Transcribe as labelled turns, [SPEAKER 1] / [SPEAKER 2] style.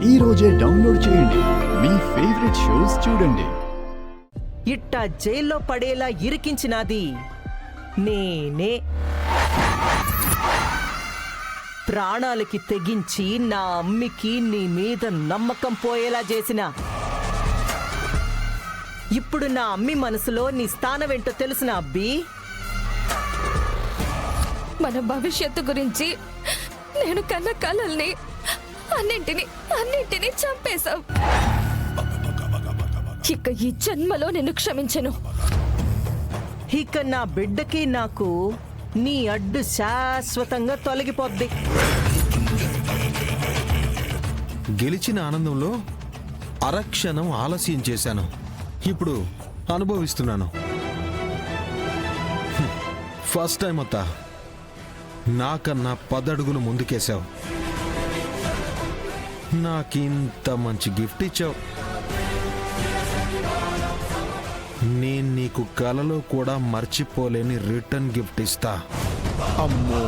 [SPEAKER 1] ఈ రోజే డౌన్లోడ్ చేయండి. మీ ఫేవరెట్ షోస్ చూడండి.
[SPEAKER 2] ఇట్టా జైల్లో పడేలా ఇరికించినది నేనే. ప్రాణాలకి తెగించి నా అమ్మికి నీ మీద నమ్మకం పోయేలా చేసిన. ఇప్పుడు నా అమ్మి మనసులో నీ స్థానమేంటో తెలుసునా అబ్బి?
[SPEAKER 3] మన భవిష్యత్తు గురించి నేను కన్న కలల్ని అన్నింటినీ చంపేశావు. ఇక ఈ జన్మలో నిన్ను క్షమించను.
[SPEAKER 2] ఇక నా బిడ్డకి నాకు నీ అడ్డు శాశ్వతంగా తొలగిపోద్ది.
[SPEAKER 4] గెలిచిన ఆనందంలో అరక్షణం ఆలస్యం చేశాను. ఇప్పుడు అనుభవిస్తున్నాను. ఫస్ట్ టైం అత్తా, నాకన్నా 10 అడుగులు ముందుకేశావు. నాకింత మంచి గిఫ్ట్ ఇచ్చావు. నేను నీకు కలలో కూడా మర్చిపోలేని రిటర్న్ గిఫ్ట్ ఇస్తా.
[SPEAKER 1] అమ్మో